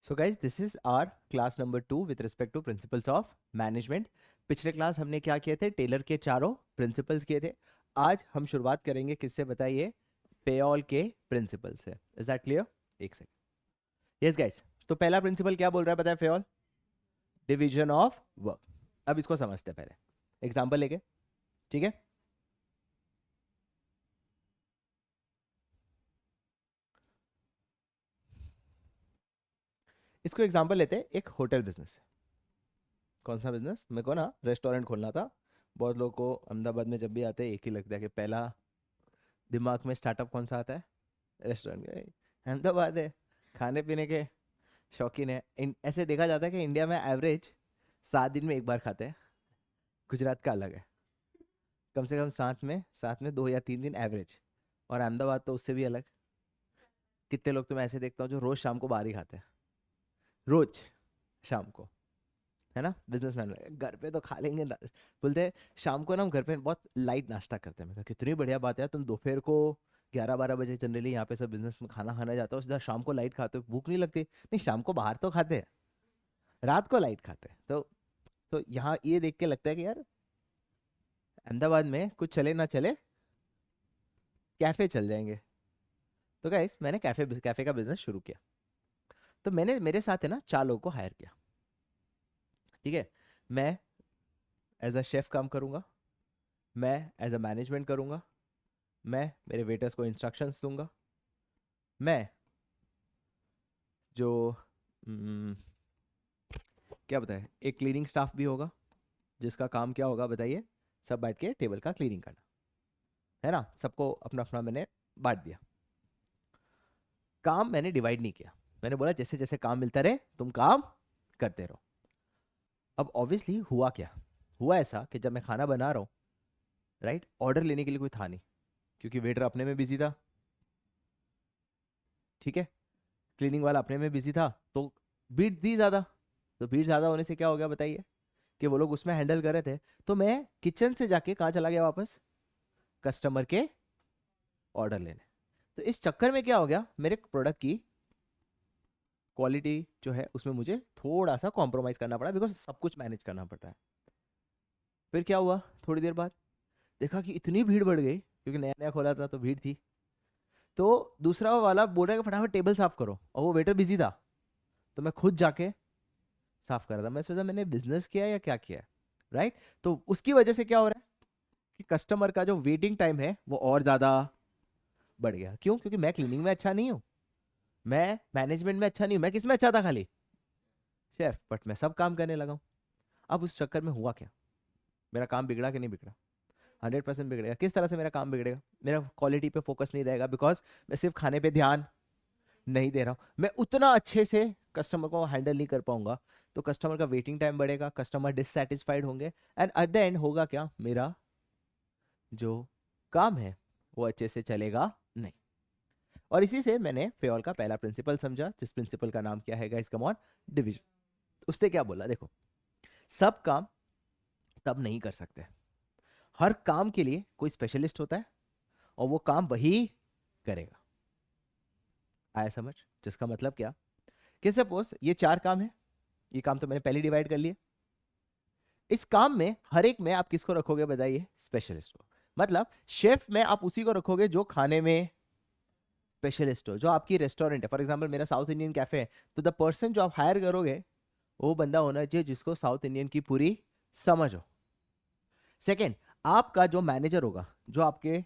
So guys this is our class number 2 with respect to principles of management. पिछले class हमने क्या किए थे? टेलर के चारों प्रिंसिपल्स किए थे। आज हम शुरुआत करेंगे किससे, बताइए? पेओल के प्रिंसिपल से। Is that clear? एक सेकंड। यस गाइज, तो पहला प्रिंसिपल क्या बोल रहा है बताए? पेओल डिवीजन ऑफ वर्क। अब इसको समझते हैं, पहले एग्जाम्पल लेके, ठीक है? इसको एग्जाम्पल लेते हैं, एक होटल बिजनेस। कौन सा बिजनेस? मेरे को ना रेस्टोरेंट खोलना था। बहुत लोगों को अहमदाबाद में जब भी आते हैं एक ही लगता है कि पहला दिमाग में स्टार्टअप कौन सा आता है? रेस्टोरेंट। अहमदाबाद है, खाने पीने के शौकीन है। ऐसे देखा जाता है कि इंडिया में एवरेज 7 दिन में एक बार खाते हैं। गुजरात का अलग है, कम से कम साथ में 2 या 3 दिन एवरेज। और अहमदाबाद तो उससे भी अलग। कितने लोग तो मैं ऐसे देखता हूँ जो रोज शाम को बाहर ही खाते हैं, रोज शाम को, है ना? बिजनेसमैन घर पे तो खा लेंगे बोलते हैं शाम को ना हम घर पे बहुत लाइट नाश्ता करते हैं। मैं कहा कितनी बढ़िया बात है, तुम दोपहर को 11-12 बजे जनरली यहाँ पे सब बिजनेस में खाना खाने जाता हो, सीधा शाम को लाइट खाते हो, भूख नहीं लगती? नहीं, शाम को बाहर तो खाते हैं, रात को लाइट खाते हैं। तो यहाँ ये देख के लगता है कि यार अहमदाबाद में कुछ चले ना चले, कैफे चल जाएंगे। तो गाइस मैंने कैफे कैफे का बिजनेस शुरू किया। तो मैंने मेरे साथ है ना 4 लोगों को हायर किया, ठीक है? मैं एज अ शेफ काम करूंगा, मैं एज अ मैनेजमेंट करूंगा, मैं मेरे वेटर्स को इंस्ट्रक्शंस दूंगा, मैं जो क्या बताए, एक क्लीनिंग स्टाफ भी होगा जिसका काम क्या होगा बताइए? सब बैठ के टेबल का क्लीनिंग करना, है ना? सबको अपना अपना मैंने बांट दिया। काम मैंने डिवाइड नहीं किया। मैंने बोला जैसे जैसे काम मिलता रहे तुम काम करते रहो। अब ऑब्वियसली हुआ क्या? हुआ ऐसा कि जब मैं खाना बना रहा हूँ, राइट, ऑर्डर लेने के लिए कोई था नहीं, क्योंकि वेटर अपने में बिजी था, ठीक है? क्लीनिंग वाला अपने में बिजी था, तो भीड़ थी ज़्यादा। तो भीड़ ज़्यादा होने से क्या हो गया बताइए? कि वो लोग उसमें हैंडल कर रहे थे, तो मैं किचन से जाके कहाँ चला गया वापस? कस्टमर के ऑर्डर लेने। तो इस चक्कर में क्या हो गया, मेरे प्रोडक्ट की क्वालिटी जो है उसमें मुझे थोड़ा सा कॉम्प्रोमाइज़ करना पड़ा, बिकॉज सब कुछ मैनेज करना पड़ता है। फिर क्या हुआ? थोड़ी देर बाद देखा कि इतनी भीड़ बढ़ गई, क्योंकि नया नया खोला था तो भीड़ थी। तो दूसरा वाला बोल रहा है कि फटाफट टेबल साफ करो, और वो वेटर बिजी था, तो मैं खुद जाके साफ कर रहा था। मैं सोचा मैंने बिजनेस किया या क्या किया, राइट? तो उसकी वजह से क्या हो रहा है कि कस्टमर का जो वेटिंग टाइम है वो और ज़्यादा बढ़ गया। क्यों? क्योंकि मैं क्लीनिंग में अच्छा नहीं हूँ, मैं मैनेजमेंट में अच्छा नहीं हूँ, मैं किस में अच्छा था? खाली शेफ। बट मैं सब काम करने लगा हूँ। अब उस चक्कर में हुआ क्या? मेरा काम बिगड़ा कि नहीं बिगड़ा? 100% बिगड़ेगा। किस तरह से मेरा काम बिगड़ेगा? मेरा क्वालिटी पे फोकस नहीं रहेगा, बिकॉज मैं सिर्फ खाने पे ध्यान नहीं दे रहा हूँ। मैं उतना अच्छे से कस्टमर को हैंडल नहीं कर पाऊंगा, तो कस्टमर का वेटिंग टाइम बढ़ेगा, कस्टमर डिससेटिस्फाइड होंगे, एंड एट द एंड होगा क्या? मेरा जो काम है वो अच्छे से चलेगा नहीं। और इसी से मैंने पेओल का पहला प्रिंसिपल समझा, जिस प्रिंसिपल का नाम क्या है गाइस? Come on, division. उसने क्या बोला? देखो, सब काम सब नहीं कर सकते। हर काम के लिए कोई स्पेशलिस्ट होता है, और वो काम वही करेगा। आया समझ? जिसका मतलब क्या कि सपोज ये 4 काम है, ये काम तो मैंने पहले डिवाइड कर लिए। इस काम में हर एक में आप किसको रखोगे बताइए? स्पेशलिस्ट को। मतलब शेफ में आप उसी को रखोगे जो खाने में स्पेशलिस्ट हो। जो आपकी रेस्टोरेंट है, फॉर एग्जांपल मेरा साउथ इंडियन कैफे है, तो द पर्सन जो आप हायर करोगे वो बंदा होना चाहिए जिसको साउथ इंडियन की पूरी समझ हो। सेकेंड, आपका जो मैनेजर होगा, जो आपके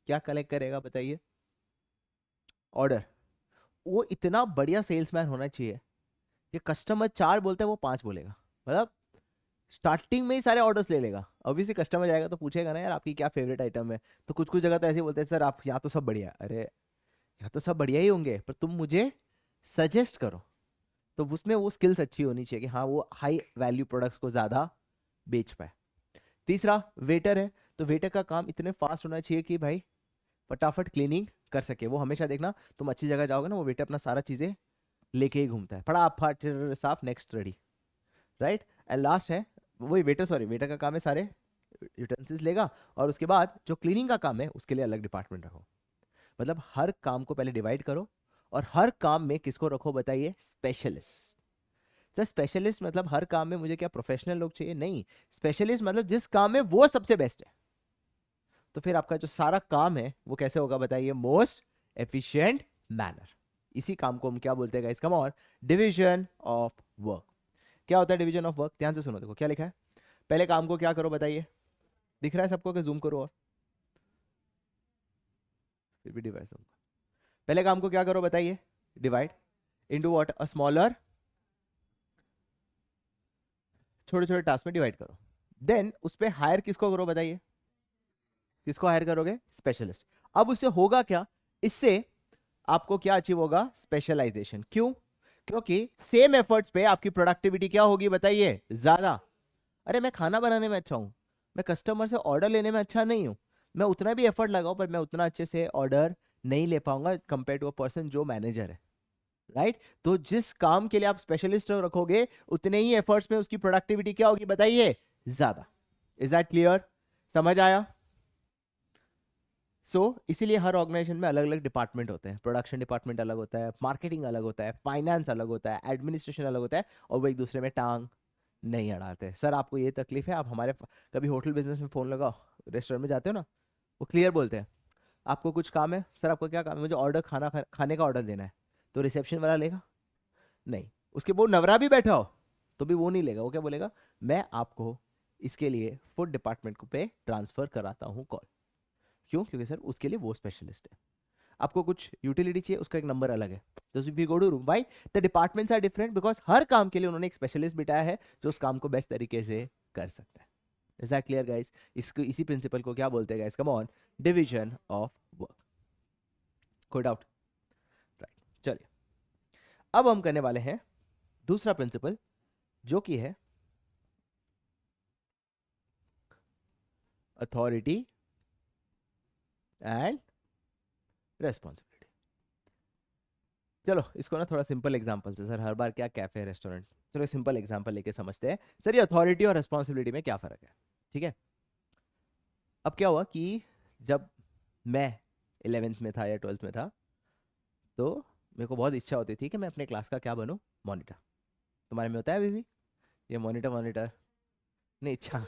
क्या कलेक्ट करेगा बताइए? ऑर्डर। वो इतना बढ़िया सेल्समैन होना चाहिए कि कस्टमर 4 बोलता है वो 5 बोलेगा। मतलब स्टार्टिंग में ही सारे ऑर्डर्स ले लेगा। ऑब्वियसली कस्टमर जाएगा तो पूछेगा ना, यार आपकी क्या फेवरेट आइटम है? तो कुछ कुछ जगह तो ऐसे बोलते हैं, सर आप यहाँ तो सब बढ़िया है। अरे यहाँ तो सब बढ़िया ही होंगे, पर तुम मुझे सजेस्ट करो। तो उसमें वो स्किल्स अच्छी होनी चाहिए कि हाँ वो हाई वैल्यू प्रोडक्ट्स को ज़्यादा बेच पाए। तीसरा, वेटर है, तो वेटर का काम इतने फास्ट होना चाहिए कि भाई फटाफट क्लीनिंग कर सके। वो हमेशा देखना, तुम अच्छी जगह जाओगे ना, वो वेटर अपना सारा चीज़ें लेके ही घूमता है, फटाफट साफ, next ready, right? And last है वही वेटर, सॉरी, वेटर का काम है सारे यूटेंसिल्स लेगा, और उसके बाद जो क्लीनिंग का काम है उसके लिए अलग डिपार्टमेंट रखो। मतलब हर काम को पहले डिवाइड करो, और हर काम में किसको रखो बताइए? स्पेशलिस्ट। सर स्पेशलिस्ट मतलब हर काम में मुझे क्या प्रोफेशनल लोग चाहिए? नहीं, स्पेशलिस्ट मतलब जिस काम में वो सबसे बेस्ट है। तो फिर आपका जो सारा काम है वो कैसे होगा बताइए? Most efficient manner. इसी काम को हम क्या बोलते हैं guys? Come on, division of work. क्या होता है डिवीजन ऑफ वर्क? ध्यान से सुनो, देखो क्या लिखा है। पहले काम को क्या करो बताइए? दिख रहा है सबको कि जूम करो? और फिर भी डिवाइड होगा। पहले काम को क्या करो बताइए? Divide into what? A smaller, छोटे छोटे टास्क में डिवाइड करो। देन उस पे हायर किसको करो बताइए? किसको हायर करोगे? स्पेशलिस्ट। अब उससे होगा क्या? इससे आपको क्या अचीव होगा? स्पेशलाइजेशन। क्यों? क्योंकि सेम एफर्ट्स पे आपकी प्रोडक्टिविटी क्या होगी बताइए? ज्यादा। अरे मैं खाना बनाने में अच्छा हूं, मैं कस्टमर से ऑर्डर लेने में अच्छा नहीं हूं, मैं उतना भी एफर्ट लगाऊं पर मैं उतना अच्छे से ऑर्डर नहीं ले पाऊंगा कंपेयर टू अ पर्सन जो मैनेजर है। राइट? तो जिस काम के लिए आप स्पेशलिस्ट रखोगे उतने ही एफर्ट्स में उसकी प्रोडक्टिविटी क्या होगी बताइए? ज्यादा। Is that clear? समझ आया? इसीलिए हर ऑर्गेनाइजेशन में अलग अलग डिपार्टमेंट होते हैं। प्रोडक्शन डिपार्टमेंट अलग होता है, मार्केटिंग अलग होता है, फाइनेंस अलग होता है, एडमिनिस्ट्रेशन अलग होता है, और वो एक दूसरे में टांग नहीं अड़ाते। सर आपको ये तकलीफ है, आप हमारे कभी होटल बिजनेस में फोन लगाओ, रेस्टोरेंट में जाते हो ना, वो क्लियर बोलते हैं आपको कुछ काम है, सर आपको क्या काम है? मुझे ऑर्डर खाने का ऑर्डर देना है। तो रिसेप्शन वाला लेगा? नहीं। उसके वो नवरा भी बैठा हो तो भी वो नहीं लेगा। वो क्या बोलेगा? मैं आपको इसके लिए फूड डिपार्टमेंट को पे ट्रांसफर कराता हूँ कॉल। क्यों? क्योंकि सर उसके लिए वो स्पेशलिस्ट है। आपको कुछ यूटिलिटी चाहिए, उसका एक नंबर अलग है। तो we go to room, why the departments are different? Because हर काम के लिए उन्होंने एक स्पेशलिस्ट बिठाया है जो उस काम को बेस्ट तरीके से कर सकता है। Is that clear guys? इसको, इसी प्रिंसिपल को क्या बोलते हैं guys? Come on, division of work. कोई डाउट? राइट, चलिए अब हम करने वाले हैं दूसरा प्रिंसिपल, जो कि है अथॉरिटी एंड रेस्पॉन्सिबिलिटी। चलो इसको ना थोड़ा सिंपल एग्जांपल से, सर हर बार क्या कैफे रेस्टोरेंट, चलो सिंपल एग्जांपल लेके समझते हैं। सर ये अथॉरिटी और रेस्पॉन्सिबिलिटी में क्या फर्क है? ठीक है। अब क्या हुआ कि जब मैं 11th में था या 12th में था, तो मेरे को बहुत इच्छा होती थी कि मैं अपने क्लास का क्या बनूं? मॉनिटर। तुम्हारे में होता है अभी भी ये मॉनिटर मॉनिटर? नहीं, इच्छा।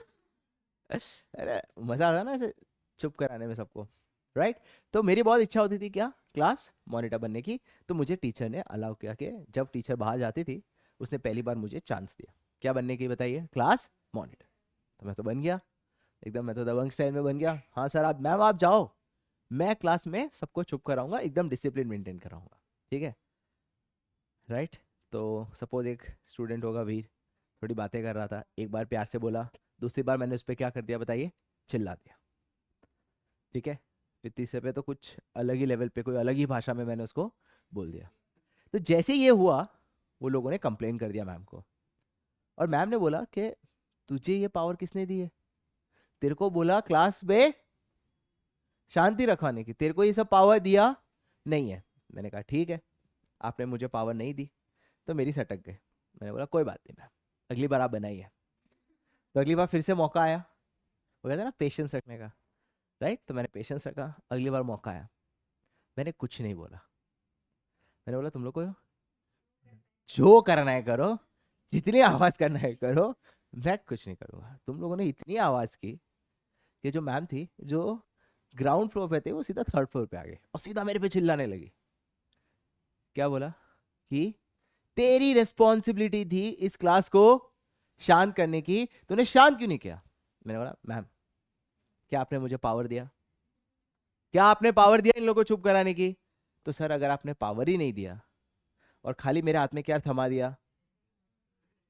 अरे मजा आता है ना ऐसे चुप कराने में सबको, राइट? तो मेरी बहुत इच्छा होती थी क्या? क्लास मॉनिटर बनने की। तो मुझे टीचर ने अलाउ किया कि जब टीचर बाहर जाती थी उसने पहली बार मुझे चांस दिया। क्या बनने की बताइए? Class monitor. तो मैं तो बन गया एकदम, मैं तो दबंग स्टाइल में बन गया। हाँ सर आप, मैम आप जाओ, मैं क्लास में सबको चुप कराऊंगा, एकदम डिसिप्लिन मेंटेन कराऊंगा। ठीक है, राइट? तो सपोज एक स्टूडेंट होगा वीर, थोड़ी बातें कर रहा था, एक बार प्यार से बोला, दूसरी बार मैंने उस पर क्या कर दिया बताइए? चिल्ला दिया। ठीक है, फिर तीसरे पे तो कुछ अलग ही लेवल पे, कोई अलग ही भाषा में मैंने उसको बोल दिया। तो जैसे ये हुआ, वो लोगों ने कंप्लेन कर दिया मैम को, और मैम ने बोला कि तुझे ये पावर किसने दी है? तेरे को बोला क्लास में शांति रखवाने की, तेरे को ये सब पावर दिया नहीं है। मैंने कहा ठीक है, आपने मुझे पावर नहीं दी। तो मेरी सटक गई। मैंने बोला कोई बात नहीं मैम, अगली बार आप बनाइए। तो अगली बार फिर से मौका आया, वो कहते हैं ना पेशेंस रखने का, राइट? तो मैंने पेशेंस रखा, अगली बार मौका आया, मैंने कुछ नहीं बोला। मैंने बोला तुम लोग को जो करना है करो, जितनी आवाज करना है करो, मैं कुछ नहीं करूंगा। तुम लोगों ने इतनी आवाज की कि जो मैम थी, जो ग्राउंड फ्लोर पे थे, वो सीधा थर्ड फ्लोर पे आ गए और सीधा मेरे पे चिल्लाने लगी। क्या बोला? कि तेरी रिस्पॉन्सिबिलिटी थी इस क्लास को शांत करने की, तूने शांत क्यों नहीं किया? मैंने बोला मैम, क्या आपने मुझे पावर दिया? क्या आपने पावर दिया इन लोगों को चुप कराने की? तो सर अगर आपने पावर ही नहीं दिया और खाली मेरे हाथ में क्या थमा दिया,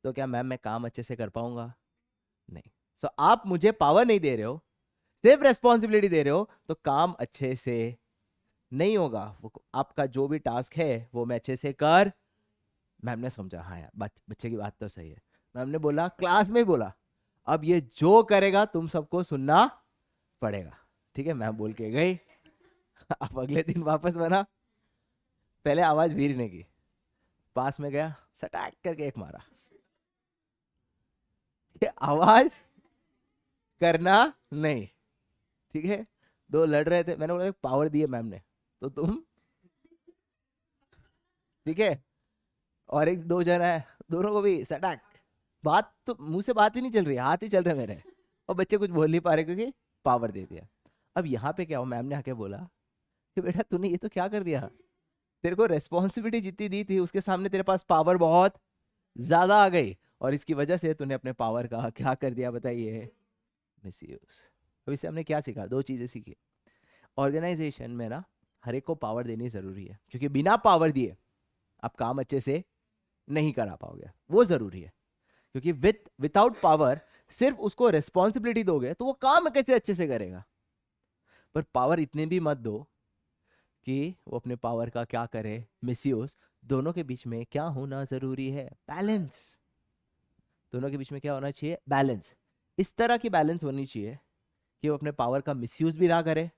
तो क्या मैम मैं काम अच्छे से कर पाऊंगा? नहीं। आप मुझे पावर नहीं दे रहे हो, सिर्फ रेस्पॉन्सिबिलिटी दे रहे हो, तो काम अच्छे से नहीं होगा। वो आपका जो भी टास्क है वो मैं अच्छे से कर। मैम ने समझा, हाँ यार बच्चे की बात तो सही है। मैम ने बोला, क्लास में ही बोला, अब ये जो करेगा तुम सबको सुनना पड़ेगा। ठीक है, मैम बोल के गई। अब अगले दिन वापस बना, पहले आवाज वीर ने की, पास में गया, सटाक करके एक मारा। ये आवाज करना नहीं। ठीक है, दो लड़ रहे थे, मैंने बोला पावर दी है मैम ने, तो तुम ठीक है, और एक दो जन है, दोनों को भी सटाक, बात तो मुंह से बात ही नहीं चल रही, हाथ ही चल रहे मेरे, और बच्चे कुछ बोल नहीं पा रहे क्योंकि पावर दे दिया। अब यहाँ पे क्या हो, मैम ने आके बोला कि बेटा तूने ये तो क्या कर दिया, तेरे को रेस्पॉन्सिबिलिटी जितनी दी थी उसके सामने तेरे पास पावर बहुत ज्यादा आ गई, और इसकी वजह से तूने अपने पावर का क्या कर दिया बताइए, मिसयूज। अब इससे हमने क्या सीखा, दो चीजें सीखी। ऑर्गेनाइजेशन में ना हर एक को पावर देनी जरूरी है, क्योंकि बिना पावर दिए आप काम अच्छे से नहीं करा पाओगे, वो जरूरी है। क्योंकि विदाउट पावर सिर्फ उसको रेस्पॉन्सिबिलिटी दोगे तो वो काम कैसे अच्छे से करेगा। पर पावर इतने भी मत दो कि वो अपने पावर का क्या करे, मिसयूज। दोनों के बीच में क्या होना जरूरी है, बैलेंस। दोनों के बीच में क्या होना चाहिए, बैलेंस। इस तरह की बैलेंस होनी चाहिए कि वो अपने पावर का मिसयूज भी ना करे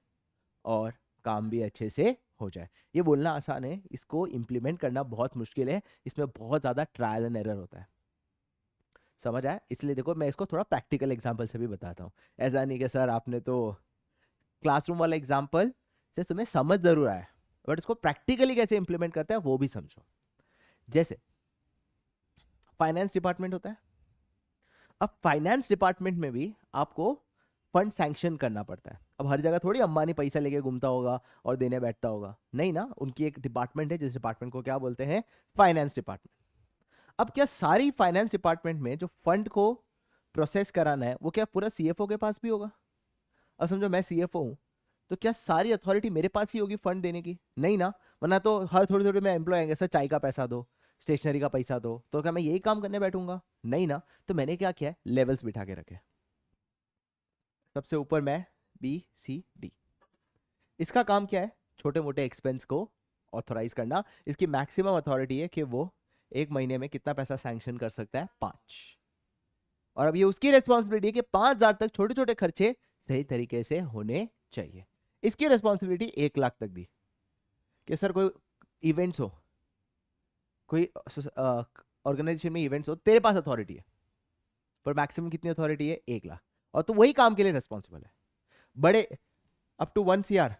और काम भी अच्छे से हो जाए। ये बोलना आसान है, इसको इम्प्लीमेंट करना बहुत मुश्किल है, इसमें बहुत ज्यादा ट्रायल एंड एरर होता है। समझ आया? इसलिए देखो मैं इसको थोड़ा प्रैक्टिकल एग्जांपल से भी बताता हूँ। ऐसा नहीं कि सर आपने तो क्लासरूम वाला एग्जांपल से तुम्हें समझ जरूर आया, बट इसको प्रैक्टिकली कैसे इंप्लीमेंट करते हैं वो भी समझो। जैसे फाइनेंस डिपार्टमेंट होता है, अब फाइनेंस डिपार्टमेंट में भी आपको फंड सैंक्शन करना पड़ता है। अब हर जगह थोड़ी अंबानी पैसा लेके घूमता होगा और देने बैठता होगा, नहीं ना, उनकी एक डिपार्टमेंट है जिस डिपार्टमेंट को क्या बोलते हैं, फाइनेंस डिपार्टमेंट। अब क्या सारी फाइनेंस डिपार्टमेंट में जो फंड को प्रोसेस कराना है वो क्या पूरा सीएफओ के पास भी होगा? अब समझो मैं सीएफओ हूं, तो क्या सारी अथॉरिटी मेरे पास ही होगी फंड देने की? नहीं ना, वरना तो हर थोड़ी थोड़ी में एम्प्लॉय आएंगे, सर चाय का पैसा दो, स्टेशनरी का पैसा दो, तो क्या मैं यही काम करने बैठूंगा? नहीं ना। तो मैंने क्या किया है, लेवल्स बिठा के रखे। सबसे ऊपर मैं, बी सी डी। इसका काम क्या है, छोटे मोटे एक्सपेंस को ऑथोराइज करना। इसकी मैक्सिमम अथॉरिटी है कि वो एक महीने में कितना पैसा सैंक्शन कर सकता है, 5। और अब ये उसकी रेस्पॉन्सिबिलिटी है कि 5,000 तक छोटे छोटे खर्चे सही तरीके से होने चाहिए। इसकी रेस्पॉन्सिबिलिटी 1 लाख तक दी कि सर कोई इवेंट्स हो, कोई ऑर्गेनाइजेशन में इवेंट्स हो, तेरे पास अथॉरिटी है, पर मैक्सिमम कितनी अथॉरिटी है, 1 लाख, और तो वही काम के लिए रेस्पॉन्सिबल है। बड़े अप टू 1 CR,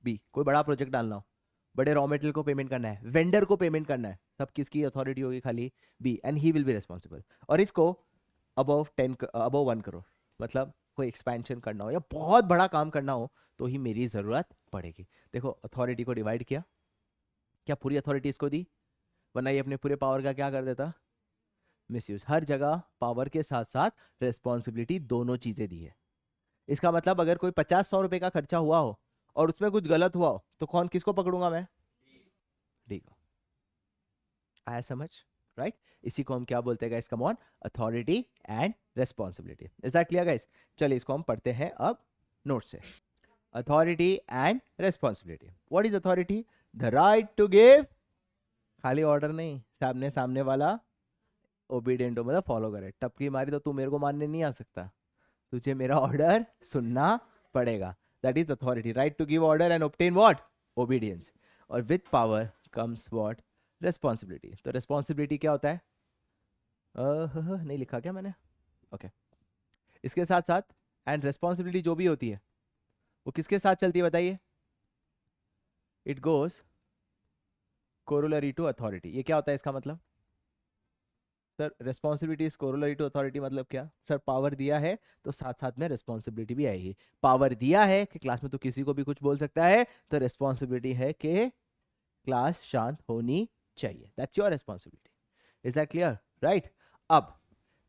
बी कोई बड़ा प्रोजेक्ट डालना हो, बड़े रॉ मटेरियल को पेमेंट करना है, वेंडर को पेमेंट करना है, सब किसकी अथॉरिटी होगी, खाली B, and he will be responsible. और इसको अबव 1 करोड़, मतलब कोई एक्सपेंशन करना हो या बहुत बड़ा काम करना हो तो ही मेरी जरूरत पड़ेगी। देखो अथॉरिटी को डिवाइड किया, क्या पूरी अथॉरिटी इसको दी, वरना ये अपने पूरे पावर का क्या कर देता, मिसयूज। हर जगह पावर के साथ साथ रेस्पॉन्सिबिलिटी दोनों चीजें दी है। इसका मतलब अगर कोई 50-100 रुपए का खर्चा हुआ हो और उसमें कुछ गलत हुआ हो तो कौन, किसको पकड़ूंगा मैं, डी को। आया समझ, राइट? इसी को हम क्या बोलते हैं guys, come on, authority and responsibility. Is that clear guys? चलिए इसको हम पढ़ते हैं अब नोट से। Authority and responsibility. What is authority? The right to give, खाली ऑर्डर नहीं, सामने सामने वाला ओबीडियंट हो, मतलब फॉलो करे। टपकी मारी तो तू मेरे को मानने नहीं आ सकता, तुझे मेरा ऑर्डर सुनना पड़ेगा। That is authority, right to give order and obtain what, obedience. और with power comes what, responsibility. तो रेस्पॉन्सिबिलिटी क्या होता है, नहीं लिखा क्या मैंने, ओके। इसके साथ साथ एंड रेस्पॉन्सिबिलिटी जो भी होती है वो किसके साथ चलती है बताइए, it goes corollary to authority. ये क्या होता है इसका मतलब, sir responsibility is corollary to authority मतलब क्या, सर पावर दिया है तो साथ साथ में रेस्पॉन्सिबिलिटी भी आएगी। पावर दिया है कि क्लास में तो किसी को भी कुछ बोल सकता है, तो रेस्पॉन्सिबिलिटी है कि क्लास शांत होनी चाहिए। That's your responsibility. Is that clear, right? अब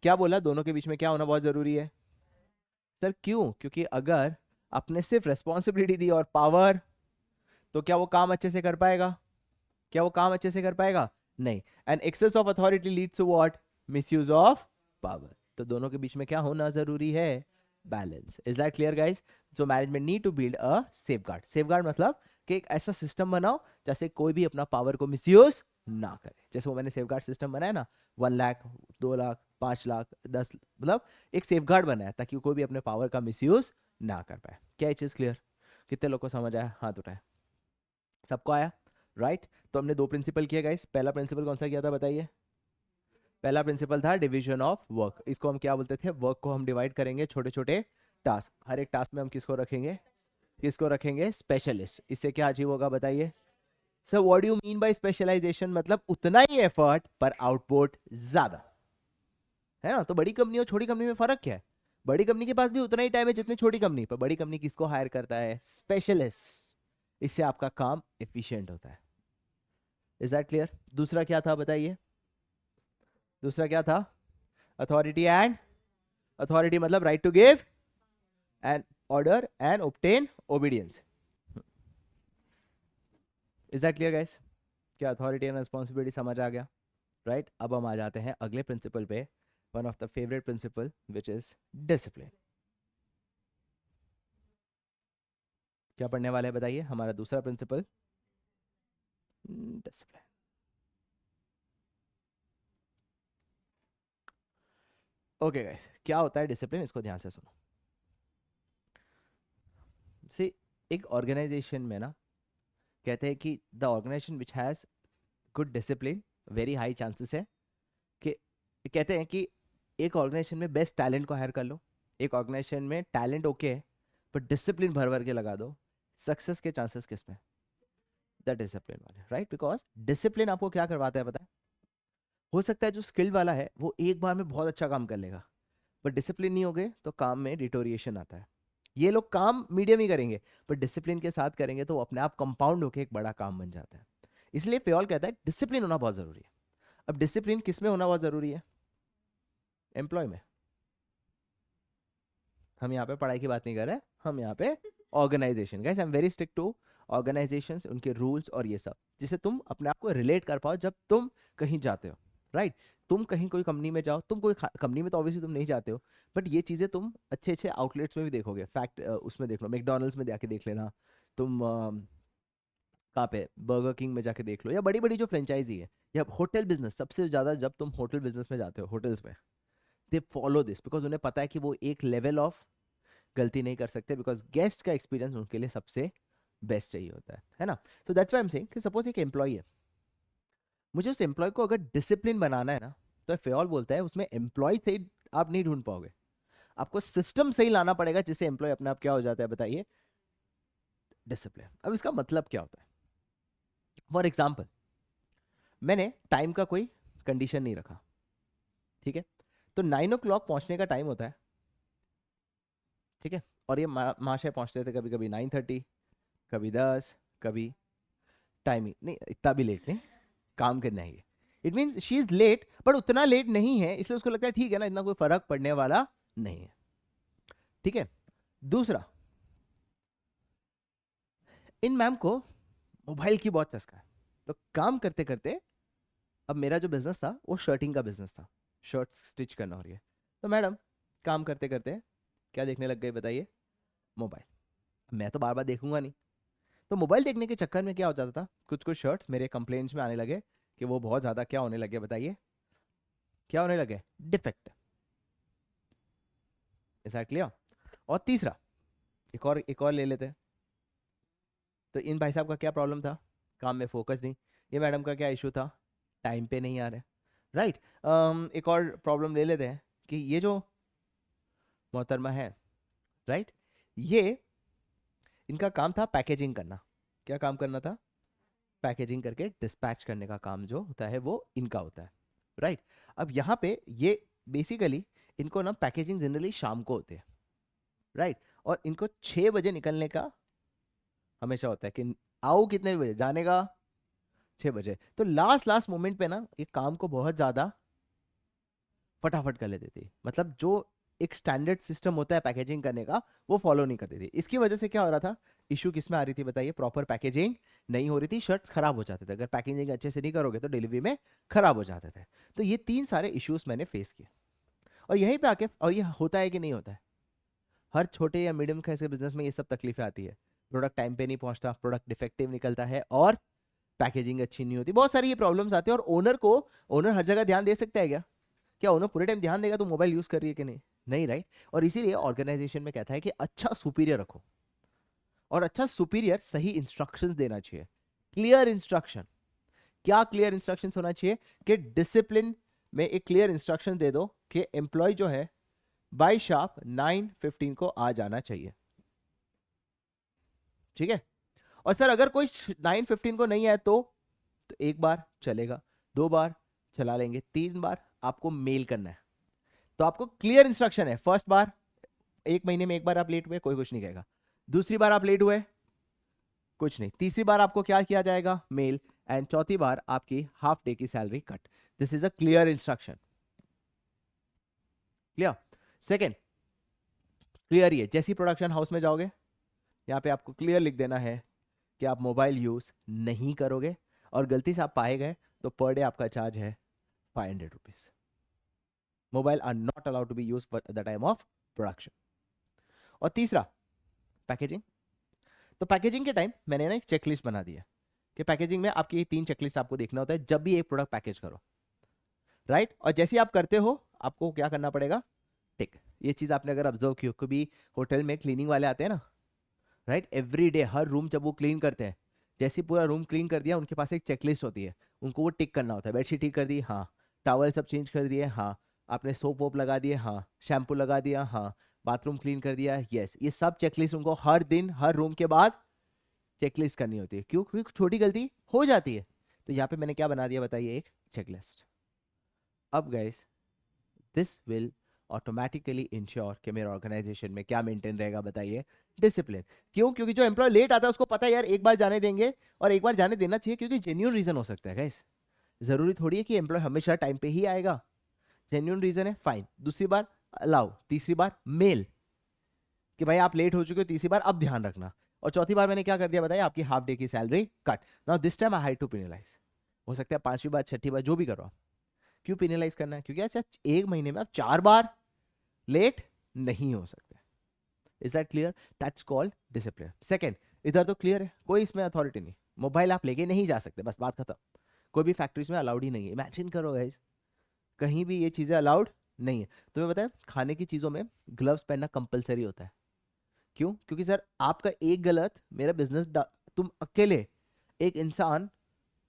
क्या बोला, दोनों के बीच में क्या होना बहुत जरूरी है, सर क्यों? क्योंकि अगर आपने सिर्फ रेस्पॉन्सिबिलिटी दी और पावर, तो क्या वो काम अच्छे से कर पाएगा, क्या वो काम अच्छे से कर पाएगा, नहीं। And excess of authority leads to what, misuse of power. तो दोनों के बीच में क्या होना जरूरी है, balance. Is that clear guys? So management need to build a safeguard. Safeguard मतलब कि एक ऐसा सिस्टम बनाओ जैसे कोई भी अपना पावर को मिसयूज ना करे। जैसे वो मैंने सेफगार्ड सिस्टम बनाया ना, 1 लाख, 2 लाख, 5 लाख, 10, मतलब एक सेफगार्ड बनाया ताकि कोई भी अपने पावर का मिसयूज ना कर पाए। क्या ये चीज क्लियर? कितने लोग को समझ आया, हाथ उठाए। सबको आया, राइट? तो हमने 2 प्रिंसिपल किए गाइस। पहला प्रिंसिपल कौन सा किया था बताइए? पहला प्रिंसिपल था डिवीजन ऑफ वर्क। इसको हम क्या बोलते थे, वर्क को हम डिवाइड करेंगे छोटे छोटे टास्क। हर एक टास्क में हम किसको रखेंगे, किसको रखेंगे, स्पेशलिस्ट। इससे क्या अचीव होगा बताइए, so what do you mean by specialization? मतलब उतना ही एफर्ट पर आउटपुट ज्यादा, है ना? तो बड़ी कंपनी और छोटी कंपनी में फर्क क्या है? बड़ी कंपनी के पास भी उतना ही टाइम है जितनी छोटी कंपनी, पर बड़ी कंपनी किसको हायर करता है? स्पेशलिस्ट। इससे आपका काम एफिशिएंट होता है। Is that clear? दूसरा क्या था बताइए? दूसरा क्या था? अथॉरिटी एंड, अथॉरिटी मतलब right to give and order and obtain obedience. Is that clear guys? क्या अथॉरिटी एंड रिस्पॉन्सिबिलिटी समझ आ गया? राइट, अब हम आ जाते हैं अगले प्रिंसिपल पे, one of the favourite principal which is discipline. क्या पढ़ने वाले हैं बताइए? हमारा दूसरा प्रिंसिपल, डिसिप्लिन। ओके गाइस, क्या होता है डिसिप्लिन? इसको ध्यान से सुनो। सी, एक ऑर्गेनाइजेशन में ना, कहते हैं कि the organisation which has good discipline, very high chances है कि, कहते हैं कि एक ऑर्गेनाइजेशन में बेस्ट टैलेंट को हायर कर लो। एक ऑर्गेनाइजेशन में टैलेंट ओके है पर डिसिप्लिन भर भर के लगा दो, सक्सेस के चांसेस किस में? द डिसिप्लिन वाले, राइट? बिकॉज डिसिप्लिन आपको क्या करवाता है पता है? हो सकता है जो स्किल्ड वाला है वो एक बार में बहुत अच्छा काम कर लेगा, पर डिसिप्लिन नहीं होगे तो काम में डिटोरिएशन आता है। ये लोग काम मीडियम ही करेंगे, पर डिसिप्लिन के साथ करेंगे तो वो अपने आप कंपाउंड होकर एक बड़ा काम बन जाता है। इसलिए पेयोल कहता है डिसिप्लिन होना बहुत जरूरी है। अब डिसिप्लिन किस में होना बहुत जरूरी है? एम्प्लॉय में। हम यहाँ पे पढ़ाई की बात नहीं कर रहे, हम यहाँ पे organisation, guys I am very strict to organisations, उनके रूल्स और ये सब, जिससे तुम अपने आप को रिलेट कर पाओ जब तुम कहीं जाते हो, राइट? तुम कहीं कोई कंपनी में जाओ, तुम कोई कंपनी में तो ऑब्वियसली तुम नहीं जाते हो, बट ये चीज़ें तुम अच्छे अच्छे आउटलेट्स में भी देखोगे। फैक्ट उसमें देख लो, मैकडोनल्ड्स में जाके देख लेना तुम, कहाँ पे, बर्गर किंग में जाके देख लो, या बड़ी बड़ी जो फ्रेंचाइजी है, या होटल बिजनेस, सबसे ज़्यादा जब तुम होटल बिजनेस में जाते हो, होटल्स में, दे फॉलो दिस बिकॉज उन्हें पता है कि वो एक लेवल ऑफ गलती नहीं कर सकते, बिकॉज गेस्ट का एक्सपीरियंस उनके लिए सबसे बेस्ट चाहिए होता है ना? तो that's why I am saying कि सपोज एक एम्प्लॉय है, मुझे उस एम्प्लॉय को अगर डिसिप्लिन बनाना है ना, तो फेयोल बोलता है उसमें एम्प्लॉय से आप नहीं ढूंढ पाओगे, आपको सिस्टम सही लाना पड़ेगा जिससे एम्प्लॉय अपने आप क्या हो जाता है बताइए? डिसिप्लिन। अब इसका मतलब क्या होता है? फॉर एग्जाम्पल, मैंने टाइम का कोई कंडीशन नहीं रखा, ठीक है? तो 9 o'clock पहुंचने का टाइम होता है, ठीक है? और ये महाशय पहुंचते थे कभी कभी 9:30, कभी 10, कभी टाइम ही नहीं, इतना भी लेट नहीं, काम करना है। It means she is late, but उतना लेट नहीं है, इसलिए उसको लगता है ठीक है ना, इतना कोई फर्क पड़ने वाला नहीं है, ठीक है? दूसरा, इन मैम को मोबाइल की बहुत चस्का है, तो काम करते करते, अब मेरा जो बिजनेस था वो शर्टिंग का बिजनेस था, शर्ट स्टिच करना हो रही है, तो मैडम काम करते करते क्या देखने लग गए बताइए? मोबाइल। मैं तो बार बार देखूंगा नहीं, तो मोबाइल देखने के चक्कर में क्या हो जाता था, कुछ कुछ शर्ट्स मेरे कंप्लेंट्स में आने लगे कि वो बहुत ज़्यादा क्या होने लगे बताइए? क्या होने लगे? डिफेक्ट। ऐसा क्लियर? और तीसरा, एक और ले लेते हैं। तो इन भाई साहब का क्या प्रॉब्लम था? काम में फोकस नहीं। ये मैडम का क्या इशू था? टाइम पे नहीं आ रहे, राइट? एक और प्रॉब्लम ले लेते हैं कि ये जो मोहतरमा है, राइट, ये, इनका काम था पैकेजिंग करना। क्या काम करना था? पैकेजिंग करके डिस्पैच करने का काम जो होता है वो इनका होता है, राइट? अब यहाँ पे ये बेसिकली, इनको ना पैकेजिंग जनरली शाम को होते हैं, राइट? और इनको 6 बजे निकलने का हमेशा होता है कि आओ कितने बजे, जाने का 6 बजे। तो लास्ट लास्ट मोमेंट पे ना ये काम को बहुत ज्यादा फटाफट कर लेती थी, मतलब जो एक स्टैंडर्ड सिस्टम होता है पैकेजिंग करने का वो फॉलो नहीं करती थी। इसकी वजह से क्या हो रहा था? इशू किस में आ रही थी बताइए? प्रॉपर पैकेजिंग नहीं हो रही थी, शर्ट्स खराब हो जाते थे, अगर पैकेजिंग अच्छे से नहीं करोगे तो डिलीवरी में खराब हो जाते थे। तो ये 3 सारे इश्यूज मैंने फेस किए, और यहीं पे आके, और ये होता है कि नहीं होता है? हर छोटे या मीडियम कैसे बिजनेस में ये सब तकलीफें आती है, प्रोडक्ट टाइम पे नहीं पहुंचता, प्रोडक्ट डिफेक्टिव निकलता है, और पैकेजिंग अच्छी नहीं होती, बहुत सारी ये प्रॉब्लम्स आती है। और ओनर हर जगह ध्यान दे सकता है क्या? क्या ओनर पूरे टाइम ध्यान देगा तो मोबाइल यूज कर रही है कि नहीं? नहीं, राइट? और इसीलिए ऑर्गेनाइजेशन में कहता है कि अच्छा सुपीरियर रखो, और अच्छा सुपीरियर सही इंस्ट्रक्शंस देना चाहिए, क्लियर इंस्ट्रक्शन। क्या क्लियर इंस्ट्रक्शंस होना चाहिए? कि डिसिप्लिन में एक क्लियर इंस्ट्रक्शन दे दो कि एम्प्लॉय जो है बाय शार्प 9:15 को आ जाना चाहिए, ठीक है? और सर अगर कोई 9:15 को नहीं है तो एक बार चलेगा, 2 बार चला लेंगे, 3 बार आपको मेल करना है। तो आपको क्लियर इंस्ट्रक्शन है, फर्स्ट बार 1 महीने में 1 बार आप लेट हुए कोई कुछ नहीं कहेगा, दूसरी बार आप लेट हुए कुछ नहीं, तीसरी बार आपको क्या किया जाएगा, मेल, एंड चौथी बार आपकी हाफ डे की salary cut. This is a clear instruction. Clear? Second, clear ये जैसे ही प्रोडक्शन हाउस में जाओगे यहाँ पे आपको क्लियर लिख देना है कि आप मोबाइल यूज नहीं करोगे, और गलती से आप पाए गए तो पर डे आपका चार्ज है 500 rupees. Mobile are not allowed to be use at the time of production. और तीसरा, पैकेजिंग। तो पैकेजिंग के टाइम मैंने ना एक चेकलिस्ट बना दिया कि पैकेजिंग में आपकी ये 3 चेकलिस्ट आपको देखना होता है जब भी एक प्रोडक्ट पैकेज करो, राइट? और जैसे ही आप करते हो आपको क्या करना पड़ेगा, टिक। ये चीज आपने अगर ऑब्जर्व की हो, कभी होटल में क्लीनिंग वाले आते हैं ना, राइट, एवरी डे हर रूम जब वो क्लीन करते हैं, जैसे पूरा रूम क्लीन कर दिया उनके पास एक चेकलिस्ट होती है, उनको वो टिक करना होता है। बेडशीट ठीक कर दी, हाँ। टॉवल सब चेंज कर दिए, हाँ। आपने सोप वोप लगा दिए, हाँ। शैम्पू लगा दिया, हाँ। बाथरूम क्लीन कर दिया, यस। ये सब चेकलिस्ट उनको हर दिन हर रूम के बाद चेकलिस्ट करनी होती है। क्यों? क्योंकि छोटी गलती हो जाती है। तो यहाँ पे मैंने क्या बना दिया बताइए, एक चेकलिस्ट। अब guys this will automatically ensure कि मेरे ऑर्गेनाइजेशन में क्या मेंटेन रहेगा बताइए, डिसिप्लिन। क्यों? क्योंकि जो एम्प्लॉय लेट आता है उसको पता है यार एक बार जाने देंगे, और एक बार जाने देना चाहिए क्योंकि जेन्युइन रीजन हो सकता है गाइस। जरूरी थोड़ी है कि एम्प्लॉय हमेशा टाइम पे ही आएगा। जेन्युइन रीजन है, फाइन, दूसरी बार अलाउ, तीसरी बार मेल कि भाई आप लेट हो चुके हो, तीसरी बार अब ध्यान रखना, और चौथी बार मैंने क्या कर दिया बताइए, आपकी हाफ डे की salary cut. Now this time I had to penalise. हो सकता है 5वीं बार 6ठी बार जो भी करो, क्यों पेनलाइज करना है? क्योंकि अच्छा 1 महीने में आप 4 बार लेट नहीं हो सकते। Is that clear? That's called discipline. Second, इधर तो क्लियर है, कोई इसमें अथॉरिटी नहीं, मोबाइल आप लेके नहीं जा सकते, बस बात खत्म। कोई भी फैक्ट्रीज में अलाउड ही नहीं है। इमेजिन करो गाइस, कहीं भी ये चीजें अलाउड नहीं है। तुम्हें पता है खाने की चीजों में ग्लव्स पहनना कंपलसरी होता है। क्यों? क्योंकि सर आपका एक गलत मेरा बिजनेस, तुम अकेले एक इंसान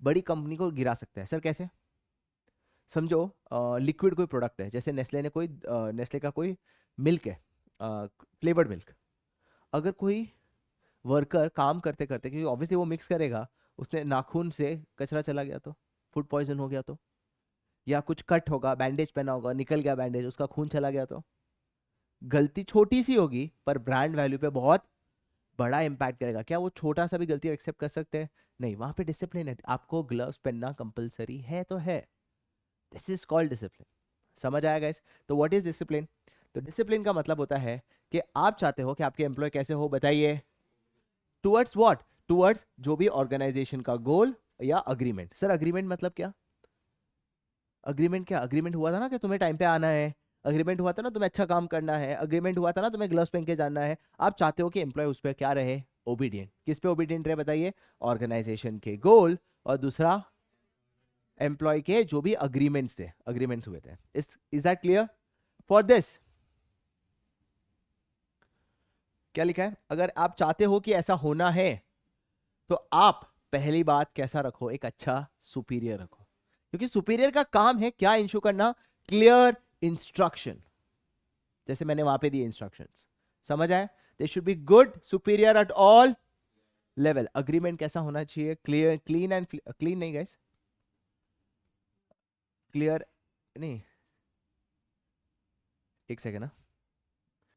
बड़ी कंपनी को गिरा सकता है। सर कैसे? समझो लिक्विड कोई प्रोडक्ट है, जैसे नेस्ले ने कोई नेस्ले का कोई मिल्क है, फ्लेवर्ड मिल्क। अगर कोई वर्कर काम करते करते, क्योंकि ऑब्वियसली वो मिक्स करेगा, उसने नाखून से कचरा चला गया तो फूड पॉइजन हो गया तो, या कुछ कट होगा, बैंडेज पहना होगा, निकल गया बैंडेज, उसका खून चला गया तो, गलती छोटी सी होगी पर ब्रांड वैल्यू पे बहुत बड़ा इंपैक्ट करेगा। क्या वो छोटा सा भी गलती एक्सेप्ट कर सकते हैं? नहीं, वहां पे डिसिप्लिन है, आपको ग्लव्स पहनना कंपलसरी है तो है। This is called discipline. समझ आया गाइस? तो व्हाट इज डिसिप्लिन? तो डिसिप्लिन का मतलब होता है कि आप चाहते हो कि आपके एम्प्लॉय कैसे हो बताइए, टुवर्ड्स व्हाट, टुवर्ड्स जो भी ऑर्गेनाइजेशन का गोल या अग्रीमेंट। सर अग्रीमेंट मतलब क्या? अग्रीमेंट क्या? अग्रीमेंट हुआ था ना कि तुम्हें टाइम पे आना है, अग्रीमेंट हुआ था ना तुम्हें अच्छा काम करना है, अग्रीमेंट हुआ था ना तुम्हें ग्लव्स पहन के जाना है। आप चाहते हो कि एम्प्लॉय उस पर क्या रहे, ओबीडियंट। किस पे ओबीडियंट रहे बताइए? ऑर्गेनाइजेशन के गोल, और दूसरा एम्प्लॉय के जो भी अग्रीमेंट्स थे, अग्रीमेंट्स हुए थे। Is that clear? For this क्या लिखा है? अगर आप चाहते हो कि ऐसा होना है तो आप पहली बात कैसा रखो, एक अच्छा सुपीरियर रखो, क्योंकि सुपीरियर का काम है क्या इंश्योर करना, क्लियर इंस्ट्रक्शन। जैसे मैंने वहां पे दिए इंस्ट्रक्शंस, समझ आए? They should be good superior at all level. Agreement कैसा होना चाहिए? क्लियर, क्लीन एंड क्लीन नहीं गाइस, क्लियर नहीं, एक सेकेंड ना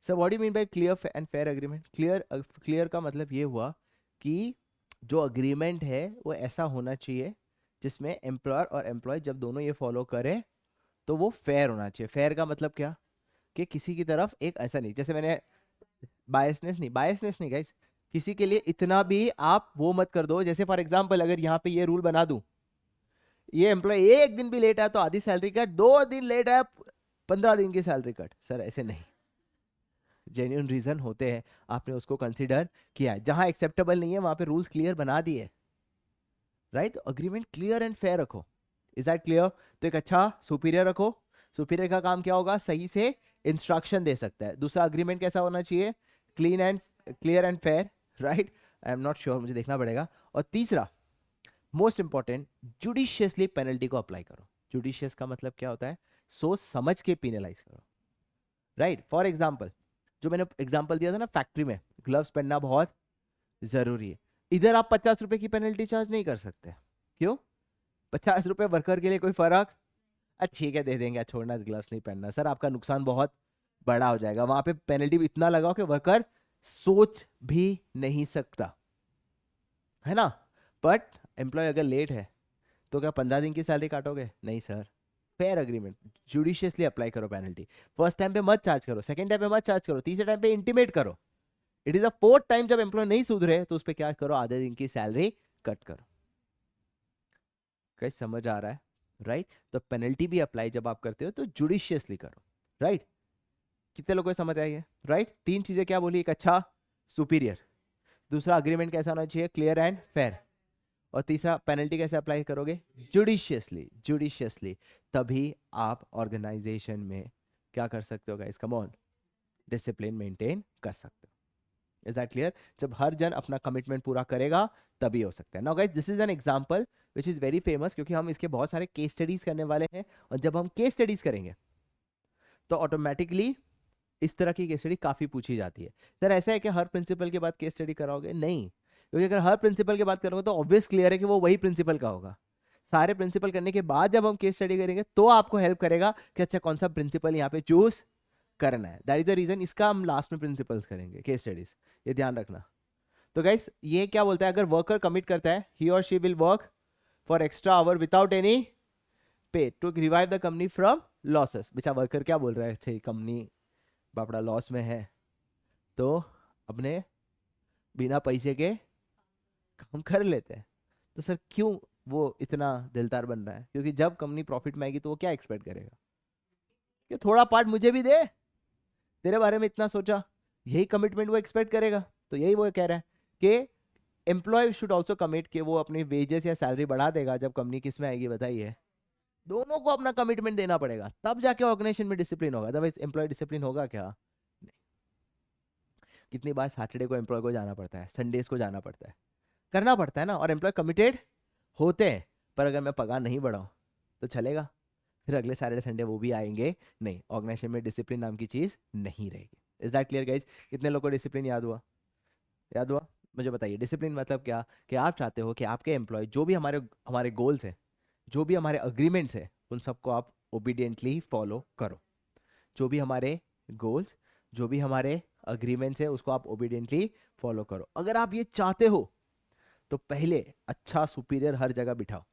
sir, what do mean by clear and fair agreement? Clear, clear का मतलब ये हुआ कि जो अग्रीमेंट है वो ऐसा होना चाहिए जिसमें एम्प्लॉयर और एम्प्लॉय जब दोनों ये फॉलो करें तो वो फेयर होना चाहिए। फेयर का मतलब क्या? कि किसी की तरफ एक ऐसा नहीं, जैसे मैंने बायसनेस नहीं गाइस, किसी के लिए इतना भी आप वो मत कर दो। जैसे फॉर एग्जांपल अगर यहाँ पे ये रूल बना दूं, ये एम्प्लॉय 1 दिन भी लेट आया तो आधी सैलरी कट, 2 दिन लेट आया 15 दिन की सैलरी कट। सर ऐसे नहीं, जेन्युइन रीजन होते हैं, आपने उसको कंसीडर किया है। जहां एक्सेप्टेबल नहीं है वहां पे रूल्स क्लियर बना दिए, right? Agreement clear and fair रखो। Is that clear? तो एक अच्छा सुपीरियर रखो। सुपीरियर का काम क्या होगा? सही से इंस्ट्रक्शन दे सकता है। दूसरा, अग्रीमेंट कैसा होना चाहिए? Clean and clear and fair, right? I am not sure, मुझे देखना पड़ेगा। और तीसरा मोस्ट इंपॉर्टेंट, जुडिशियसली पेनल्टी को अप्लाई करो। जुडिशियस का मतलब क्या होता है? सोच समझ के पेनलाइज करो, राइट? फॉर एग्जाम्पल, जो मैंने एग्जाम्पल दिया था ना फैक्ट्री में ग्लव्स पहनना बहुत जरूरी है, इधर आप 50 रुपए की पेनल्टी चार्ज नहीं कर सकते। क्यों? 50 रुपए वर्कर के लिए कोई फर्क, ठीक है दे देंगे, छोड़ना ग्लव्स नहीं पहनना सर, आपका नुकसान बहुत बड़ा हो जाएगा, वहां पे पेनल्टी भी इतना लगाओ कि वर्कर सोच भी नहीं सकता, है ना। बट एम्प्लॉय अगर लेट है तो क्या 15 दिन की सैलरी काटोगे? नहीं sir, fair agreement, judiciously apply करो पेनल्टी। फर्स्ट टाइम पे मत चार्ज करो, सेकंड टाइम पे मत चार्ज करो, तीसरे टाइम पे इंटीमेट करो। It is a fourth time जब एम्प्लॉय नहीं सुधरे तो उस पर क्या करो, आधे दिन की सैलरी कट करो। कैसे समझ आ रहा है? राइट तो पेनल्टी भी अप्लाई जब आप करते हो तो जुडिशियसली करो। राइट कितने लोगों को समझ आई है? राइट तीन चीजें क्या बोली, एक अच्छा सुपीरियर, दूसरा अग्रीमेंट कैसा होना चाहिए, क्लियर एंड फेयर, और तीसरा पेनल्टी कैसे अप्लाई करोगे, जुडिशियसली। जुडिशियसली तभी आप ऑर्गेनाइजेशन में क्या कर सकते हो guys, come on, discipline maintain कर सकते हो। Is that clear? जब हर जन अपना कमिटमेंट पूरा करेगा तभी हो सकता है। Now guys this is an example which is very famous, क्योंकि हम इसके बहुत सारे केस स्टडीज करने वाले हैं, और जब हम केस स्टडीज करेंगे तो ऑटोमेटिकली इस तरह की केस स्टडी काफी पूछी जाती है। सर ऐसा है कि हर प्रिंसिपल के बाद केस स्टडी कराओगे? नहीं, क्योंकि अगर हर प्रिंसिपल के बाद करोगे तो ऑब्वियस क्लियर है कि वो वही प्रिंसिपल का होगा। सारे प्रिंसिपल करने के बाद जब हम केस स्टडी करेंगे तो आपको हेल्प करेगा कि अच्छा कौन सा प्रिंसिपल यहाँ पे चूज करना है। दैट इज द रीजन इसका हम लास्ट में प्रिंसिपल्स करेंगे केस स्टडीज, ये ध्यान रखना। तो गाइस ये क्या बोलता है, अगर वर्कर कमिट करता है ही और she will work for extra hour without any pay to revive the company from losses. बेचा वर्कर क्या बोल रहा है, अच्छा कंपनी बापड़ा लॉस में है तो अपने बिना पैसे के काम कर लेते हैं। तो सर क्यों वो इतना दिलदार बन रहा है? क्योंकि जब कंपनी प्रॉफिट में आएगी तो वो क्या एक्सपेक्ट करेगा कि थोड़ा पार्ट मुझे भी दे, तेरे बारे में इतना सोचा, यही कमिटमेंट वो एक्सपेक्ट करेगा। तो यही वो कह रहा है कि एम्प्लॉय शुड ऑल्सो कमिट कि वो अपनी वेजेस या सैलरी बढ़ा देगा जब कंपनी किस में आएगी, बताइए। दोनों को अपना कमिटमेंट देना पड़ेगा तब जाके ऑर्गेनाइजेशन में डिसिप्लिन होगा, अदरवाइज एम्प्लॉय डिसिप्लिन होगा क्या? नहीं। कितनी बार सैटरडे को एम्प्लॉय को जाना पड़ता है, संडेज को जाना पड़ता है, करना पड़ता है ना, और एम्प्लॉय कमिटेड होते हैं। पर अगर मैं पगार नहीं बढ़ाऊं तो चलेगा? फिर अगले सैटरडे संडे वो भी आएंगे नहीं, ऑर्गेनाइजेशन में डिसिप्लिन नाम की चीज नहीं रहेगी। Is that clear guys? कितने लोगों को डिसिप्लिन याद हुआ? याद हुआ? मुझे बताइए डिसिप्लिन मतलब क्या, कि आप चाहते हो कि आपके एम्प्लॉय जो भी हमारे हमारे गोल्स हैं, जो भी हमारे अग्रीमेंट्स हैं, उन सबको आप ओबीडियंटली फॉलो करो। जो भी हमारे गोल्स, जो भी हमारे अग्रीमेंट्स है, उसको आप ओबीडियंटली फॉलो करो। अगर आप ये चाहते हो तो पहले अच्छा सुपीरियर हर जगह बिठाओ।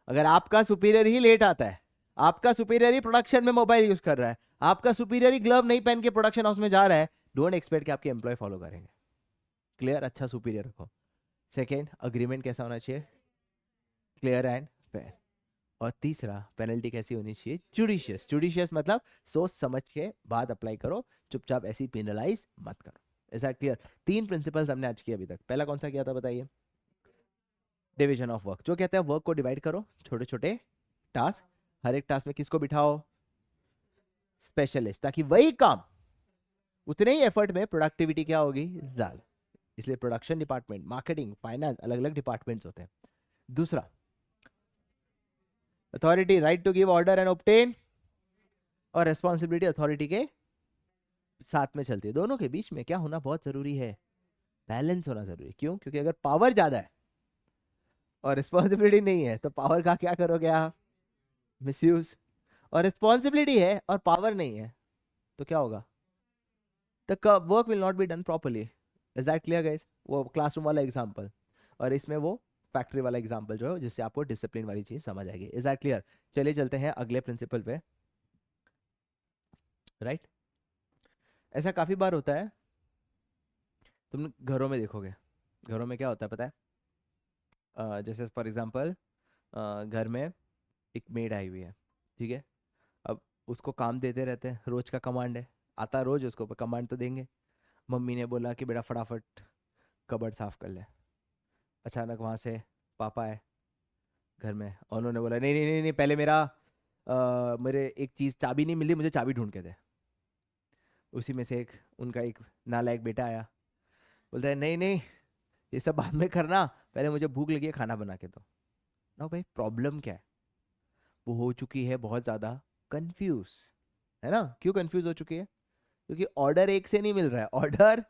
अगर आपका सुपीरियर ही लेट आता है, आपका सुपीरियर ही प्रोडक्शन में मोबाइल यूज कर रहा है, आपका सुपीरियर ही ग्लव नहीं पहन के प्रोडक्शन हाउस में जा रहा है, डोंट एक्सपेक्ट कि आपके एम्प्लॉय फॉलो करेंगे। क्लियर? अच्छा सुपीरियर रखो। सेकेंड, अग्रीमेंट कैसा होना चाहिए, क्लियर एंड फेयर। और तीसरा, पेनल्टी कैसी होनी चाहिए, जुडिशियस। जुडिशियस मतलब सोच समझ के बाद अप्लाई करो, चुपचाप ऐसी पेनलाइज मत करो। Is that clear? तीन प्रिंसिपल्स हमने आज किए अभी तक। पहला कौन सा किया था बताइए, डिवीजन ऑफ वर्क, जो कहते हैं वर्क को डिवाइड करो छोटे छोटे टास्क, हर एक टास्क में किसको बिठाओ, स्पेशलिस्ट, ताकि वही काम उतने ही एफर्ट में प्रोडक्टिविटी क्या होगी, ज्यादा। इसलिए प्रोडक्शन डिपार्टमेंट, मार्केटिंग, फाइनेंस, अलग अलग डिपार्टमेंट्स होते हैं। दूसरा, authority, right to give order and obtain, और रेस्पॉन्सिबिलिटी अथॉरिटी के साथ में चलती है। दोनों के बीच में क्या होना बहुत जरूरी है, बैलेंस होना जरूरी है। क्यों? क्योंकि अगर पावर ज्यादा है और रिस्पॉन्सिबिलिटी नहीं है तो पावर का क्या करोगे आप, मिसयूज। और रिस्पॉन्सिबिलिटी है और पावर नहीं है तो क्या होगा, the work will not be done properly. Is that clear guys? वो क्लासरूम वाला एग्जांपल, और इसमें वो फैक्ट्री वाला एग्जांपल जो है, जिससे आपको डिसिप्लिन वाली चीज समझ आएगी। Is that clear? चलिए चलते हैं अगले प्रिंसिपल पे। राइट ऐसा काफी बार होता है, तुम घरों में देखोगे, घरों में क्या होता है पता है, जैसे फॉर एग्जांपल घर में एक मेड आई हुई है, ठीक है। अब उसको काम देते रहते हैं, रोज का कमांड है, आता रोज उसको कमांड तो देंगे। मम्मी ने बोला कि बेटा फटाफट कबर्ड साफ कर ले। अचानक वहाँ से पापा आए घर में और उन्होंने बोला नहीं नहीं नहीं नहीं, पहले मेरे एक चीज़ चाबी नहीं मिली, मुझे चाबी ढूंढ के दे। उसी में से उनका एक नालायक बेटा आया, बोलता है नहीं नहीं ये सब बाद में करना, पहले मुझे भूख लगी है, खाना बना के दो। ना भाई, प्रॉब्लम क्या है, वो हो चुकी है बहुत ज़्यादा कंफ्यूज, है ना। क्यों कंफ्यूज हो चुकी है? क्योंकि ऑर्डर एक से नहीं मिल रहा है, ऑर्डर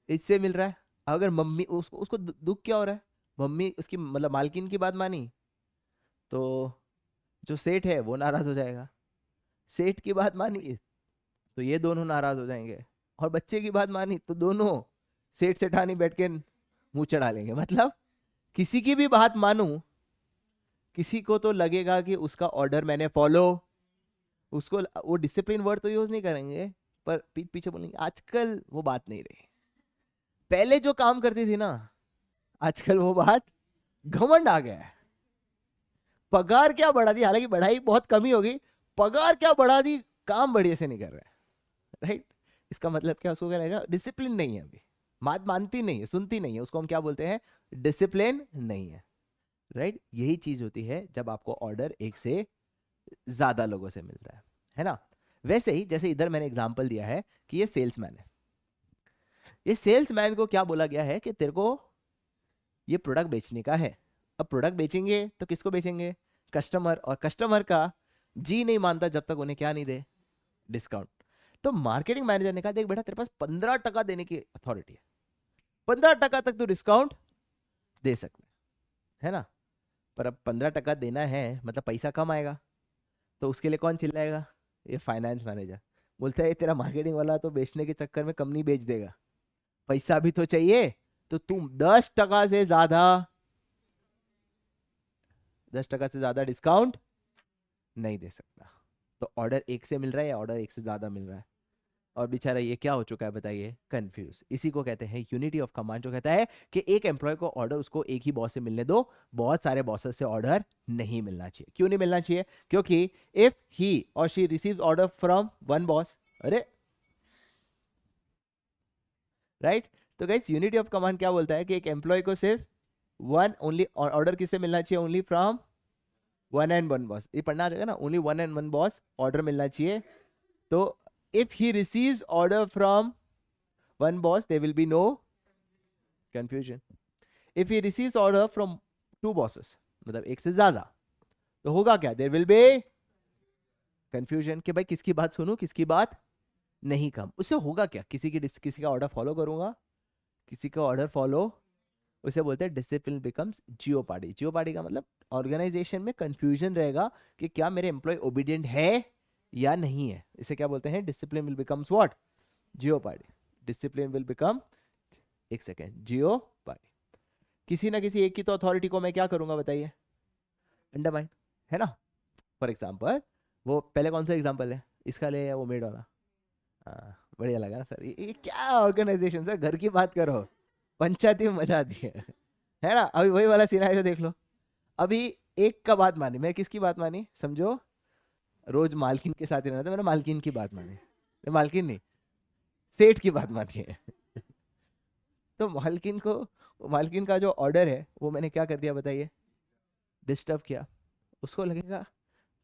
इससे मिल रहा है। अगर मम्मी उसको उसको दुख क्या हो रहा है, मम्मी उसकी मतलब मालकिन की बात मानी तो जो सेठ है वो नाराज हो जाएगा, सेठ की बात मानी तो ये दोनों नाराज हो जाएंगे, और बच्चे की बात मानी तो दोनों सेठ सेठानी बैठ के मुंह चढ़ा लेंगे। मतलब किसी की भी बात मानूं, किसी को तो लगेगा कि उसका ऑर्डर मैंने फॉलो, उसको वो डिसिप्लिन वर्ड तो यूज नहीं करेंगे, पर पीठ पीछे बोलेंगे। आजकल वो बात नहीं रही, पहले जो काम करती थी ना, आजकल वो बात, घमंड आ गया है। पगार क्या बढ़ा दी, हालांकि बढ़ाई बहुत कमी होगी, पगार क्या बढ़ा दी, काम बढ़िया से नहीं कर रहा है, राइट। इसका मतलब क्या, उसको क्या लगेगा, डिसिप्लिन नहीं है, अभी बात मानती नहीं है, सुनती नहीं है, उसको हम क्या बोलते हैं, डिसिप्लिन नहीं है, राइट। यही चीज होती है जब आपको ऑर्डर एक से ज्यादा लोगों से मिलता है ना। वैसे ही जैसे इधर मैंने एग्जांपल दिया है कि ये सेल्समैन है, ये सेल्समैन को क्या बोला गया है कि तेरे को ये प्रोडक्ट बेचने का है। अब प्रोडक्ट बेचेंगे तो किसको बेचेंगे, कस्टमर, और कस्टमर का जी नहीं मानता जब तक उन्हें क्या नहीं दे, डिस्काउंट। तो मार्केटिंग मैनेजर ने कहा देख बेटा तेरे पास 15% देने की अथॉरिटी है, 15% तक तो डिस्काउंट दे सकते है ना। पर अब 15% देना है मतलब पैसा कम आएगा, तो उसके लिए कौन चिल्लाएगा, ये फाइनेंस मैनेजर बोलता है तेरा मार्केटिंग वाला तो बेचने के चक्कर में कम नहीं बेच देगा, पैसा भी तो चाहिए, तो तुम 10% से ज्यादा, 10% से ज्यादा डिस्काउंट नहीं दे सकता। तो ऑर्डर एक से मिल रहा है या ऑर्डर एक से ज्यादा मिल रहा है, और बेचारा ये क्या हो चुका है बताइए, कंफ्यूज। इसी को कहते हैं यूनिटी ऑफ कमांड, जो कहता है कि एक एम्प्लॉय को ऑर्डर उसको एक ही बॉस से मिलने दो, बहुत सारे बॉसेस से ऑर्डर नहीं मिलना चाहिए। क्यों नहीं मिलना चाहिए, क्योंकि इफ ही और she receives order from one boss, अरे राइट, तो गाइस यूनिटी ऑफ कमांड क्या बोलता है कि एक एम्प्लॉय को सिर्फ वन ओनली ऑर्डर किससे मिलना चाहिए, only from one and one boss. ये पढ़ना आ जाएगा ना, only one and one boss order मिलना चाहिए। तो if he receives order from one boss there will be no confusion, if he receives order from two bosses मतलब एक से ज्यादा, तो होगा क्या, there will be confusion कि भाई किसकी बात सुनूं किसकी बात नहीं। कम उससे होगा क्या, किसी का ऑर्डर फॉलो करूंगा, किसी का ऑर्डर फॉलो, उसे बोलते हैं डिसिप्लिन बिकम्स जियोपार्डी। जियोपार्डी का मतलब ऑर्गेनाइजेशन में कंफ्यूजन रहेगा कि क्या मेरे एम्प्लॉय ओबीडियंट है या नहीं है, इसे क्या बोलते हैं, discipline will becomes what, jeopardy. Discipline will become, एक सेकेंड, जियोपार्डी। किसी ना किसी एक की तो अथॉरिटी को मैं क्या करूंगा बताइए, अंडरमाइन, है ना। फॉर एग्जाम्पल वो पहले कौन सा एग्जाम्पल है, इसका ले या वो मेड वाला, बढ़िया लगा ना सर, ये क्या ऑर्गेनाइजेशन सर, घर की बात करो, पंचायती में मजा आती है ना। अभी वही वाला सिनेरियो देख लो, अभी एक का बात मानी, मैं किसकी बात मानी, समझो रोज मालकिन के साथ ही रहना था, मैंने मालकिन की बात मानी, मालकिन नहीं सेठ की बात मानी है तो मालकिन का जो ऑर्डर है वो मैंने क्या कर दिया बताइए, डिस्टर्ब किया। उसको लगेगा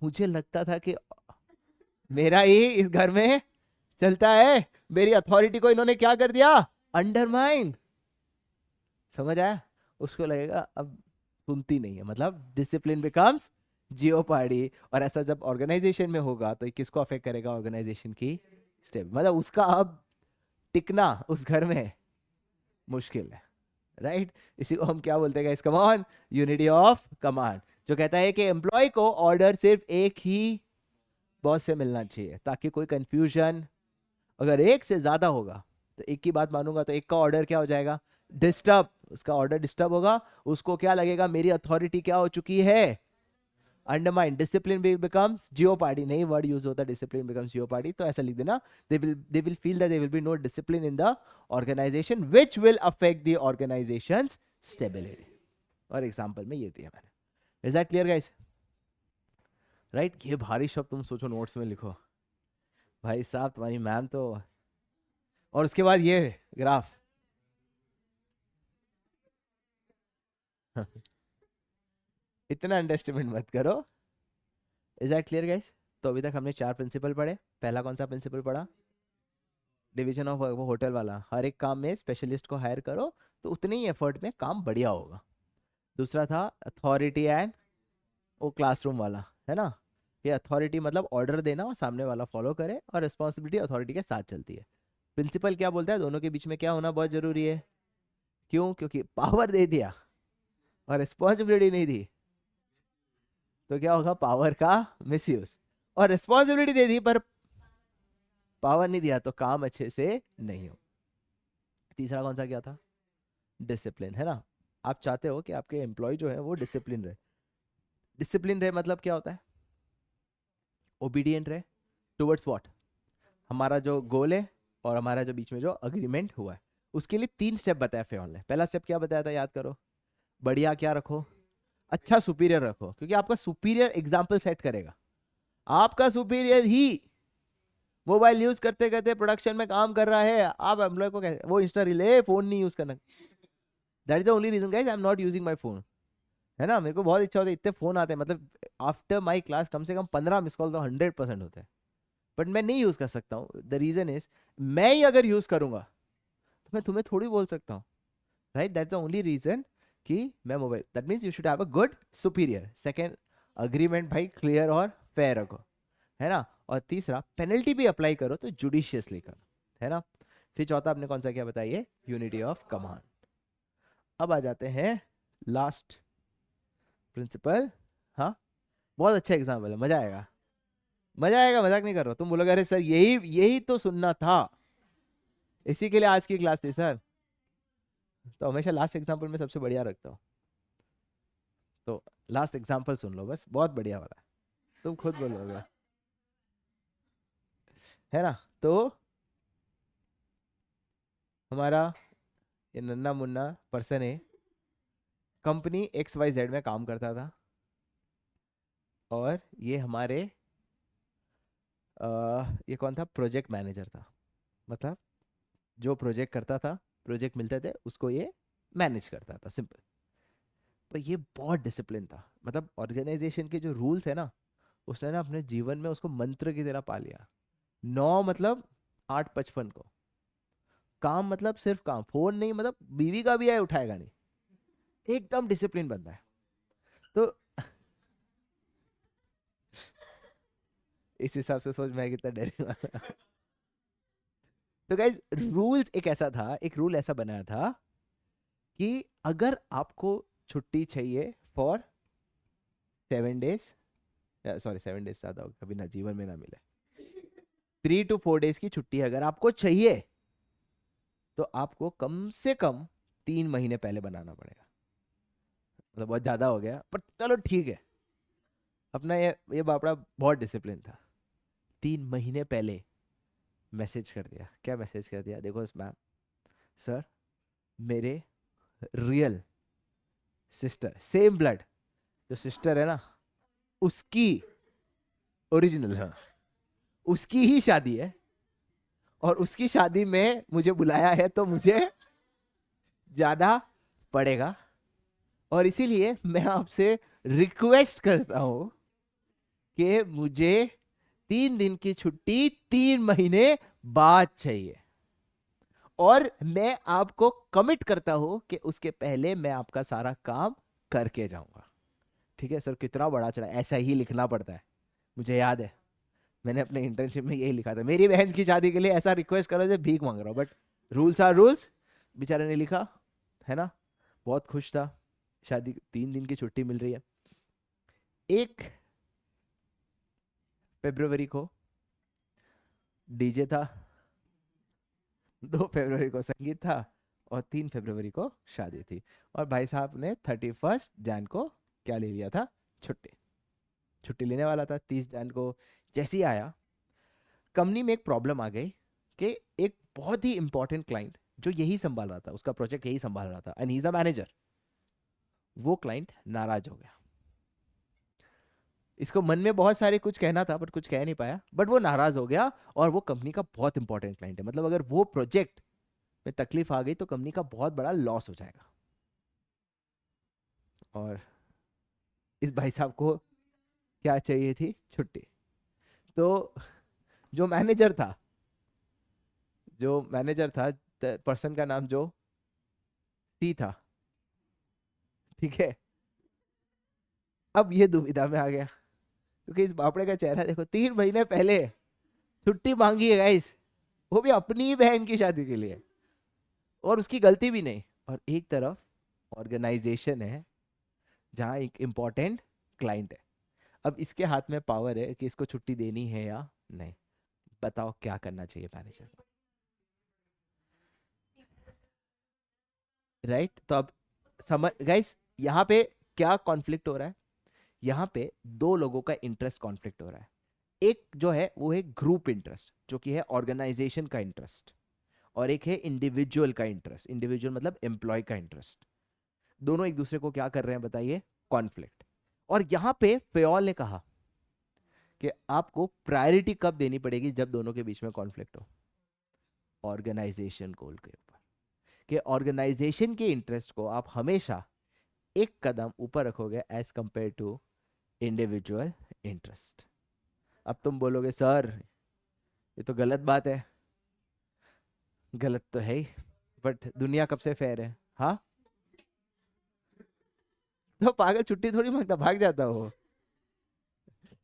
मुझे लगता था कि मेरा ही इस घर में चलता है, मेरी अथॉरिटी को इन्होंने क्या कर दिया, अंडरमाइन। समझ आया, उसको लगेगा अब सुनती नहीं है, मतलब डिसिप्लिन बिकम्स जियोपार्डी। और ऐसा जब ऑर्गेनाइजेशन में होगा तो किसको अफेक्ट करेगा, ऑर्गेनाइजेशन की स्टेप, मतलब उसका अब टिकना उस घर में मुश्किल है, राइट। इसी को हम क्या बोलते हैं, come on, unity of command, जो कहता है कि एम्प्लॉय को ऑर्डर सिर्फ एक ही बॉस से मिलना चाहिए ताकि कोई कंफ्यूजन, अगर एक से ज्यादा होगा तो एक की बात मानूंगा तो एक का ऑर्डर क्या हो जाएगा, डिस्टर्ब, उसका ऑर्डर डिस्टर्ब होगा, उसको क्या लगेगा मेरी अथॉरिटी क्या हो चुकी है, अंडरमाइन। डिसिप्लिन बिकम्स जियोपार्डी, नहीं वर्ड यूज होता, डिसिप्लिन बिकम्स जियोपार्डी, तो ऐसा लिख देना, they will feel that there will be no discipline in the organization which will affect the organization's stability। और एग्जांपल में ये दिया मैंने, is that clear guys, right. ये भारी शब्द तुम सोचो नोट्स में लिखो, भाई साहब तुम्हारी मैम तो, और उसके बाद ये ग्राफ इतना अंडरस्टिमेट मत करो। इज दैट क्लियर गाइस, तो अभी तक हमने 4 प्रिंसिपल पढ़े। पहला कौन सा प्रिंसिपल पढ़ा, डिवीजन ऑफ वर्क, वो होटल वाला, हर एक काम में स्पेशलिस्ट को हायर करो तो उतने ही एफर्ट में काम बढ़िया होगा। दूसरा था अथॉरिटी एंड, वो क्लासरूम वाला है ना, ये अथॉरिटी मतलब ऑर्डर देना और सामने वाला फॉलो करे, और रिस्पॉन्सिबिलिटी अथॉरिटी के साथ चलती है। प्रिंसिपल क्या बोलता है, दोनों के बीच में क्या होना बहुत जरूरी है, क्यों? क्योंकि पावर दे दिया और रिस्पॉन्सिबिलिटी नहीं दी, तो क्या होगा? पावर का मिसयूज। और रिस्पॉन्सिबिलिटी दे दी पर पावर नहीं दिया तो काम अच्छे से नहीं हो। तीसरा कौन सा क्या था? डिसिप्लिन, है ना? आप चाहते हो कि आपके एम्प्लॉय जो है वो डिसिप्लिन रहे। डिसिप्लिन रहे मतलब क्या होता है? ओबीडियंट रहे टुवर्ड्स व्हाट? हमारा जो गोल है और हमारा जो बीच में जो अग्रीमेंट हुआ है, उसके लिए 3 स्टेप बताया फेयरन ने। पहला स्टेप क्या बताया था, याद करो? बढ़िया क्या रखो? अच्छा सुपीरियर रखो, क्योंकि आपका सुपीरियर एग्जाम्पल सेट करेगा। आपका सुपीरियर ही मोबाइल यूज करते करते प्रोडक्शन में काम कर रहा है, आप एम्प्लॉय को कैसे? वो इंस्टा रील है, फोन नहीं यूज करना। That is the only reason guys I am not using my phone, है ना? मेरे को बहुत इच्छा होती है, इतने फोन आते हैं, मतलब आफ्टर माई क्लास कम से कम 15 मिस कॉल तो 100% होते हैं, बट मैं नहीं यूज कर सकता हूँ। द रीजन इज, मैं ही अगर यूज करूंगा तो मैं तुम्हें थोड़ी बोल सकता हूँ, right? That's the only reason कि मैं mobile, that means you should have a good superior. Second, agreement भाई क्लियर और फेयर रखो, है ना? और तीसरा, पेनल्टी भी अप्लाई करो तो जुडिशियसली करो, है ना? फिर चौथा आपने कौन सा क्या बताइए? Unity of command. अब आ जाते हैं लास्ट प्रिंसिपल। हाँ, बहुत अच्छा एग्जाम्पल है, मजा आएगा, मजा आएगा, मजाक नहीं कर रहा हूं। तुम बोलोगे अरे सर यही यही तो सुनना था, इसी के लिए आज की क्लास थी सर। तो हमेशा लास्ट एग्जाम्पल में सबसे बढ़िया रखता हूँ, तो लास्ट एग्जाम्पल सुन लो बस, बहुत बढ़िया वाला, तुम खुद बोलोगे, है ना? तो हमारा ये नन्ना मुन्ना पर्सन है, कंपनी XYZ में काम करता था, और ये हमारे ये कौन था? प्रोजेक्ट मैनेजर था। मतलब जो प्रोजेक्ट करता था, प्रोजेक्ट मिलते थे उसको ये मैनेज करता था, सिंपल। पर ये बहुत डिसिप्लिन था, मतलब ऑर्गेनाइजेशन के जो रूल्स है ना, उसने ना अपने जीवन में उसको मंत्र की तरह पा लिया। 9 मतलब 8:55 को काम, मतलब सिर्फ काम, फोन नहीं, मतलब बीवी का भी आए उठाएगा नहीं, एकदम डिसिप्लिन बनता है। तो इस हिसाब से सोच मैं कितना डरे वाला। तो गाइज रूल्स एक ऐसा था, एक रूल ऐसा बनाया था कि अगर आपको छुट्टी चाहिए फॉर 7 डेज, सॉरी 7 डेज ज्यादा होगा, कभी ना जीवन में ना मिले, 3 to 4 डेज की छुट्टी अगर आपको चाहिए तो आपको कम से कम 3 महीने पहले बनाना पड़ेगा। मतलब बहुत ज्यादा हो गया, पर चलो ठीक है, अपना ये बापड़ा बहुत डिसिप्लिन था। 3 महीने पहले मैसेज कर दिया। क्या मैसेज कर दिया? देखो मैम, सर मेरे रियल सिस्टर, सेम ब्लड जो सिस्टर है ना, उसकी ओरिजिनल, हाँ, उसकी ही शादी है, और उसकी शादी में मुझे बुलाया है तो मुझे ज्यादा पड़ेगा, और इसीलिए मैं आपसे रिक्वेस्ट करता हूं कि मुझे 3 दिन की छुट्टी 3 महीने बाद चाहिए, और मैं आपको कमिट करता हूं कि उसके पहले मैं आपका सारा काम करके जाऊंगा। ठीक है सर? कितना बड़ा चढ़ा, ऐसा ही लिखना पड़ता है, मुझे याद है, मैंने अपने इंटर्नशिप में यही लिखा था, मेरी बहन की शादी के लिए ऐसा रिक्वेस्ट करो जैसे भीख मांग रहा हूं, बट रूल्स आर रूल्स। बेचारे ने लिखा, है ना? बहुत खुश था, शादी 3 दिन की छुट्टी मिल रही है। 1 फरवरी को डीजे था, 2 फरवरी को संगीत था, और 3 फरवरी को शादी थी, और भाई साहब ने 31 जैन को क्या ले लिया था? छुट्टी। छुट्टी लेने वाला था 30 जैन को। जैसे ही आया, कंपनी में एक प्रॉब्लम आ गई कि एक बहुत ही इंपॉर्टेंट क्लाइंट जो यही संभाल रहा था, उसका प्रोजेक्ट यही संभाल रहा था, and he is a manager, वो क्लाइंट नाराज हो गया। इसको मन में बहुत सारे कुछ कहना था बट कुछ कह नहीं पाया, बट वो नाराज हो गया, और वो कंपनी का बहुत इंपॉर्टेंट क्लाइंट है, मतलब अगर वो प्रोजेक्ट में तकलीफ आ गई तो कंपनी का बहुत बड़ा लॉस हो जाएगा। और इस भाई साहब को क्या चाहिए थी? छुट्टी। तो जो मैनेजर था, जो मैनेजर था, पर्सन का नाम जो सी था, ठीक है, अब ये दुविधा में आ गया, क्योंकि इस बापड़े का चेहरा देखो, 3 महीने पहले छुट्टी मांगी है गाइस, वो भी अपनी ही बहन की शादी के लिए, और उसकी गलती भी नहीं, और एक तरफ ऑर्गेनाइजेशन है जहाँ एक इम्पोर्टेंट क्लाइंट है। अब इसके हाथ में पावर है कि इसको छुट्टी देनी है या नहीं। बताओ क्या करना चाहिए मैनेजर को, राइट? तो अब समझ गाइस, यहाँ पे क्या कॉन्फ्लिक्ट हो रहा है? यहाँ पे दो लोगों का इंटरेस्ट कॉन्फ्लिक्ट हो रहा है। एक जो है वो है ग्रुप इंटरेस्ट, जो कि है ऑर्गेनाइजेशन का इंटरेस्ट, और एक है इंडिविजुअल का इंटरेस्ट। इंडिविजुअल मतलब एम्प्लॉय का इंटरेस्ट। दोनों एक दूसरे को क्या कर रहे हैं बताइए? कॉन्फ्लिक्ट। और यहाँ पे फेयोल ने कहा कि आपको प्रायोरिटी कब देनी पड़ेगी? जब दोनों के बीच में कॉन्फ्लिक्ट हो। ऑर्गेनाइजेशन गोल के ऊपर, कि ऑर्गेनाइजेशन के इंटरेस्ट को आप हमेशा एक कदम ऊपर रखोगे as compared to individual interest. अब तुम बोलोगे सर ये तो गलत बात है। गलत तो है ही, बट दुनिया कब से फेयर है? हाँ, तो पागल छुट्टी थोड़ी मांगता, भाग जाता हो,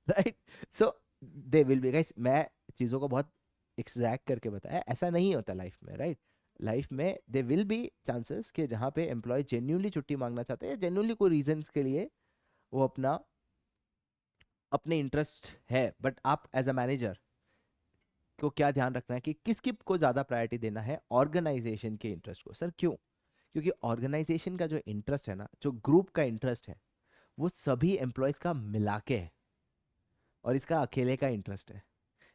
right? So they will be guys, मैं चीज़ों को बहुत एग्जैक्ट करके बताया, ऐसा नहीं होता लाइफ में, राइट? लाइफ में दे विल बी चांसेस कि जहाँ पे एम्प्लॉय जेन्यूनली छुट्टी मांगना चाहते हैं, जेन्यूनली कोई रीजंस के लिए वो अपने इंटरेस्ट है, बट आप एज अ मैनेजर को क्या ध्यान रखना है कि किसकी को ज़्यादा प्रायोरिटी देना है? ऑर्गेनाइजेशन के इंटरेस्ट को। सर क्यों? क्योंकि ऑर्गेनाइजेशन का जो इंटरेस्ट है ना, जो ग्रुप का इंटरेस्ट है, वो सभी एम्प्लॉयज़ का मिला के है, और इसका अकेले का इंटरेस्ट है।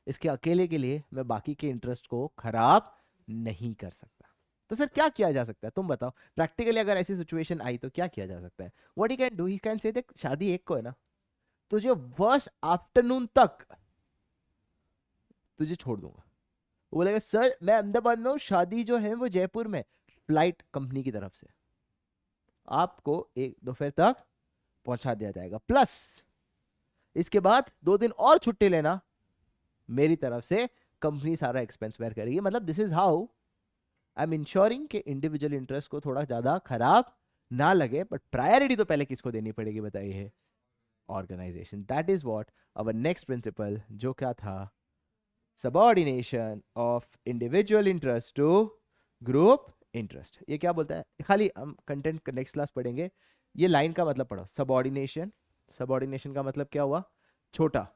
इसके अकेले के लिए मैं बाकी के इंटरेस्ट को खराब नहीं कर सकता। तो सर क्या किया जा सकता है? तुम बताओ प्रैक्टिकली, अगर ऐसी सिचुएशन आई तो क्या किया जा सकता है? What he can do, he can say देख शादी एक को है ना, तुझे वर्स्ट आफ्टरनून तक तुझे छोड़ दूंगा। वो बोलेगा सर मैं अहमदाबाद में हूँ, शादी जो है वो जयपुर में, फ्लाइट कंपनी की तरफ से आपको एक दोपहर तक पहुंचा दिया जाएगा, प्लस इसके बाद 2 दिन और छुट्टी लेना, मेरी तरफ से कंपनी सारा एक्सपेंस बेयर करेगी। मतलब this is how I am ensuring कि इंडिविजुअल इंटरेस्ट को थोड़ा ज्यादा खराब ना लगे, बट प्रायोरिटी तो पहले किसको देनी पड़ेगी बताइए? Organisation. That is what our next principle, जो क्या था? Subordination of individual interest to group interest. ये क्या बोलता है? खाली हम कंटेंट नेक्स्ट क्लास पढ़ेंगे। ये लाइन का मतलब पढ़ो, सबऑर्डिनेशन। सबऑर्डिनेशन का मतलब क्या हुआ? छोटा।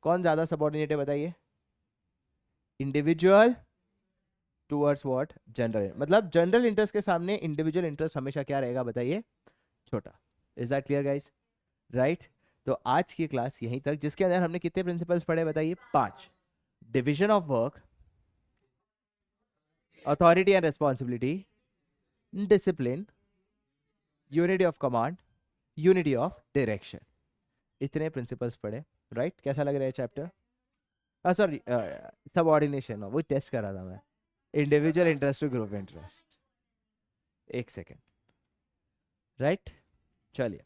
कौन ज्यादा सबऑर्डिनेट है बताइए? Individual towards what? जनरल। मतलब जनरल इंटरेस्ट के सामने इंडिविजुअल इंटरेस्ट हमेशा क्या रहेगा बताइए? छोटा। Is that clear guys? Right. तो आज की क्लास यहीं तक, जिसके अंदर हमने कितने प्रिंसिपल्स पढ़े बताइए? 5। Division of work, authority and responsibility, discipline, unity of command, unity of direction। इतने प्रिंसिपल्स पढ़े, राइट? कैसा लग रहा है चैप्टर? सॉरी, सबऑर्डिनेशन वो टेस्ट कर रहा था मैं। Individual interest to group interest. एक सेकेंड, राइट? चलिए।